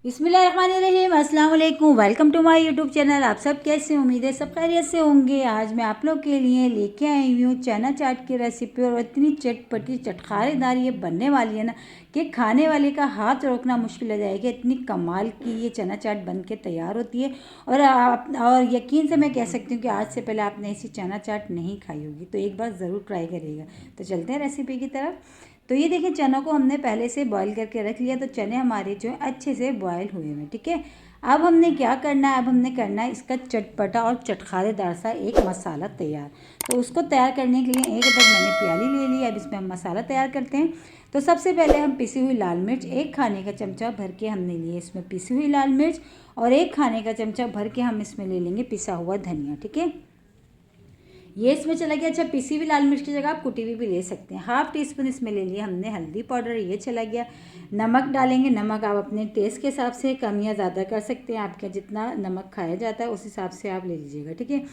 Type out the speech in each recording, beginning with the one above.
बिस्मिल्लाहिर्रहमानिर्रहीम, अस्सलाम वालेकुम। Welcome to my YouTube channel. आप सब कैसे, उम्मीद है सब खैरियत से होंगे। आज मैं आप लोग के लिए लेके आई हूँ चना चाट की रेसिपी और इतनी चटपटी चटखारेदार ये बनने वाली है ना कि खाने वाले का हाथ रोकना मुश्किल हो जाएगा। इतनी कमाल की ये चना चाट बन के तैयार होती है और यकीन से मैं कह सकती हूँ कि आज से पहले आपने ऐसी चना चाट नहीं खाई होगी, तो एक बार ज़रूर ट्राई करिएगा। तो चलते हैं रेसिपी की तरफ। तो ये देखिए, चनों को हमने पहले से बॉईल करके रख लिया। तो चने हमारे जो है अच्छे से बॉयल हुए हुए, ठीक है। अब हमने क्या करना है, अब हमने करना है इसका चटपटा और चटखारेदार सा एक मसाला तैयार। तो उसको तैयार करने के लिए एक अदद मैंने प्याली ले ली। अब इसमें हम मसाला तैयार करते हैं। तो सबसे पहले हम पिसी हुई लाल मिर्च, एक खाने का चमचा भर के हमने लिए इसमें पिसी हुई लाल मिर्च, और एक खाने का चमचा भर के हम इसमें ले लेंगे पिसा हुआ धनिया, ठीक है। ये इसमें चला गया। अच्छा, पिसी हुई लाल मिर्च की जगह आप कुटी हुई भी ले सकते हैं। हाफ टी स्पून इसमें ले लिया हमने हल्दी पाउडर, ये चला गया। नमक डालेंगे। नमक आप अपने टेस्ट के हिसाब से कम या ज़्यादा कर सकते हैं। आपके जितना नमक खाया जाता है उस हिसाब से आप ले लीजिएगा, ठीक है।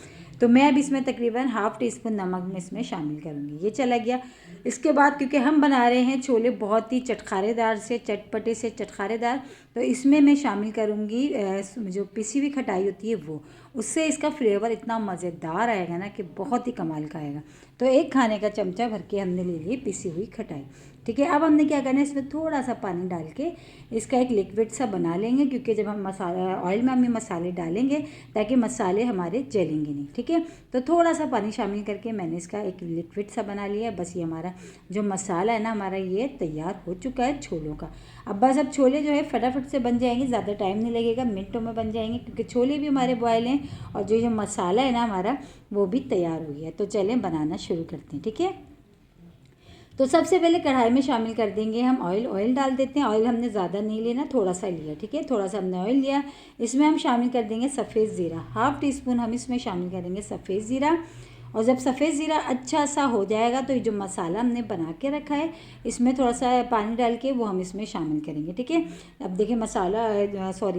तो मैं अब इसमें तकरीबन हाफ टी स्पून नमक में इसमें शामिल करूँगी, ये चला गया। इसके बाद क्योंकि हम बना रहे हैं छोले बहुत ही चटखारेदार से, चटपटे से चटखारेदार, तो इसमें मैं शामिल करूँगी जो पिसी हुई खटाई होती है वो। उससे इसका फ्लेवर इतना मज़ेदार आएगा ना कि बहुत ही कमाल का आएगा। तो एक खाने का चमचा भर के हमने ले ली पिसी हुई खटाई, ठीक है। अब हमने क्या करना है, इसमें थोड़ा सा पानी डाल के इसका एक लिक्विड सा बना लेंगे, क्योंकि जब हम मसाला ऑयल में हम ये मसाले डालेंगे ताकि मसाले हमारे जलेंगे नहीं, ठीक है। तो थोड़ा सा पानी शामिल करके मैंने इसका एक लिक्विड सा बना लिया। बस ये हमारा जो मसाला है ना, हमारा ये तैयार हो चुका है छोलों का। अब छोले जो है फटाफट से बन जाएंगे, ज़्यादा टाइम नहीं लगेगा, मिनटों में बन जाएंगे, क्योंकि छोले भी हमारे बॉयल हैं और जो मसाला है ना हमारा वो भी तैयार हो गया। तो चलें बनाना शुरू करते हैं, ठीक है। तो सबसे पहले कढ़ाई में शामिल कर देंगे हम ऑयल डाल देते हैं। ऑयल हमने ज़्यादा नहीं लेना, थोड़ा सा लिया, ठीक है। थोड़ा सा हमने ऑयल लिया। इसमें हम शामिल कर देंगे सफ़ेद ज़ीरा, हाफ टी स्पून हम इसमें शामिल करेंगे सफ़ेद ज़ीरा। और जब सफ़ेद ज़ीरा अच्छा सा हो जाएगा तो ये जो मसाला हमने बना के रखा है इसमें थोड़ा सा पानी डाल के वो हम इसमें शामिल करेंगे, ठीक है। अब देखिए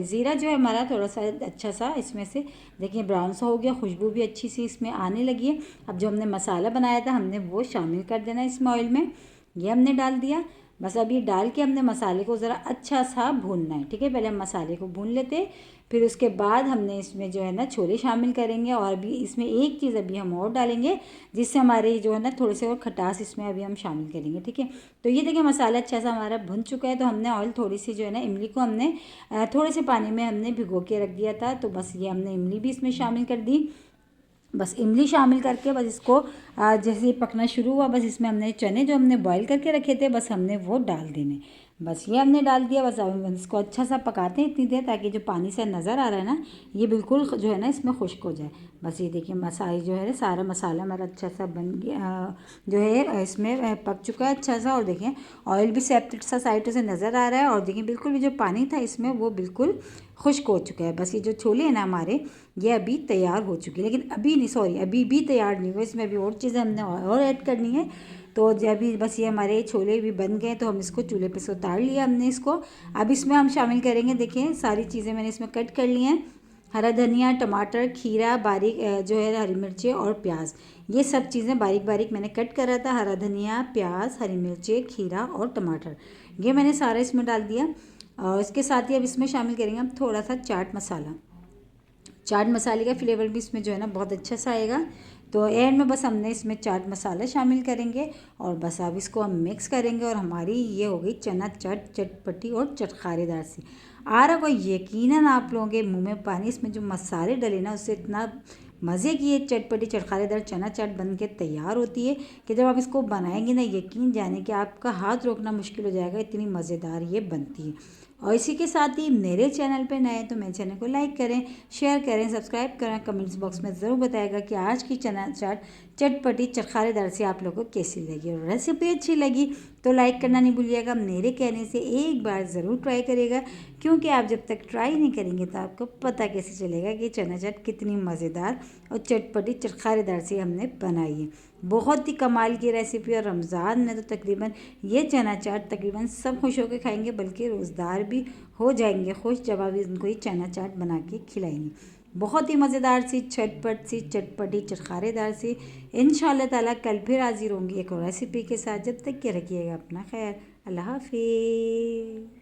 ज़ीरा जो है हमारा थोड़ा सा अच्छा सा इसमें से देखिए ब्राउन सा हो गया, खुशबू भी अच्छी सी इसमें आने लगी है। अब जो हमने मसाला बनाया था हमने वो शामिल कर देना इसमें ऑयल में, ये हमने डाल दिया। बस अब ये डाल के हमने मसाले को ज़रा अच्छा सा भूनना है, ठीक है। पहले हम मसाले को भून लेते हैं, फिर उसके बाद हमने इसमें जो है ना छोले शामिल करेंगे। और भी इसमें एक चीज़ अभी हम और डालेंगे जिससे हमारे जो है ना थोड़े से और खटास इसमें अभी हम शामिल करेंगे, ठीक है। तो ये देखिए मसाला अच्छा सा हमारा भुन चुका है। तो हमने ऑयल थोड़ी सी जो है ना इमली को हमने थोड़े से पानी में हमने भिगो के रख दिया था। तो बस ये हमने इमली भी इसमें शामिल कर दी। बस इमली शामिल करके बस इसको जैसे ही पकना शुरू हुआ, बस इसमें हमने चने जो हमने बॉईल करके रखे थे बस हमने वो डाल देने। बस ये हमने डाल दिया। बस अब इसको अच्छा सा पकाते हैं इतनी देर, ताकि जो पानी से नज़र आ रहा है ना ये बिल्कुल जो है ना इसमें खुश्क हो जाए। बस ये देखिए मसाले जो है सारा मसाला हमारा अच्छा सा बन गया, जो है इसमें पक चुका है अच्छा सा। और देखिए ऑयल भी सेपरेट सा साइड से नज़र आ रहा है। और देखिए बिल्कुल भी जो पानी था इसमें वो बिल्कुल खुश्क हो चुका है। बस ये जो छोले हैं ना हमारे ये अभी तैयार हो चुकी है, लेकिन अभी भी तैयार नहीं हुए, इसमें अभी और चीज़ें हमने और ऐड करनी है। तो जब भी बस ये हमारे छोले भी बन गए तो हम इसको चूल्हे पे से उतार लिया हमने इसको। अब इसमें हम शामिल करेंगे, देखिए सारी चीज़ें मैंने इसमें कट कर ली हैं। हरा धनिया, टमाटर, खीरा, बारीक जो है हरी मिर्चें और प्याज, ये सब चीज़ें बारीक बारीक मैंने कट करा था। हरा धनिया, प्याज, हरी मिर्चें, खीरा और टमाटर, ये मैंने सारा इसमें डाल दिया। और इसके साथ ही अब इसमें शामिल करेंगे हम थोड़ा सा चाट मसाला। चाट मसाले का फ्लेवर भी इसमें जो है ना बहुत अच्छा सा आएगा। तो एंड में बस हमने इसमें चाट मसाला शामिल करेंगे और बस अब इसको हम मिक्स करेंगे और हमारी ये हो गई चना चाट चटपटी और चटखारेदार सी। आ रहा कोई यकीनन आप लोगों के मुंह में पानी, इसमें जो मसाले डले ना उससे इतना मज़े की ये चटपटी चटखारेदार चना चाट बन के तैयार होती है कि जब आप इसको बनाएंगे ना यकीन जाने कि आपका हाथ रोकना मुश्किल हो जाएगा, इतनी मज़ेदार ये बनती है। और इसी के साथ ही मेरे चैनल पे नए तो मेरे चैनल को लाइक करें, शेयर करें, सब्सक्राइब करें। कमेंट्स बॉक्स में ज़रूर बताएगा कि आज की चना चाट चटपटी चटखारेदार से आप लोगों को कैसी लगी। और रेसिपी अच्छी लगी तो लाइक करना नहीं भूलिएगा। मेरे कहने से एक बार ज़रूर ट्राई करिएगा, क्योंकि आप जब तक ट्राई नहीं करेंगे तो आपको पता कैसे चलेगा कि चना चाट कितनी मज़ेदार और चटपटी चटखारेदार से हमने बनाई है। बहुत ही कमाल की रेसिपी। और रमज़ान में तो तकरीबन ये चना चाट तकरीबन सब खुश होकर खाएंगे, बल्कि रोज़दार भी हो जाएंगे खुश जब आप इनको ये चना चाट बना के खिलाएंगे। बहुत ही मज़ेदार सी छटपट सी चटपटी चटखारेदार सी। इंशाअल्लाह ताला कल फिर हाजिर होंगी एक और रेसिपी के साथ। जब तक के रखिएगा अपना ख्याल। अल्लाह हाफिज़।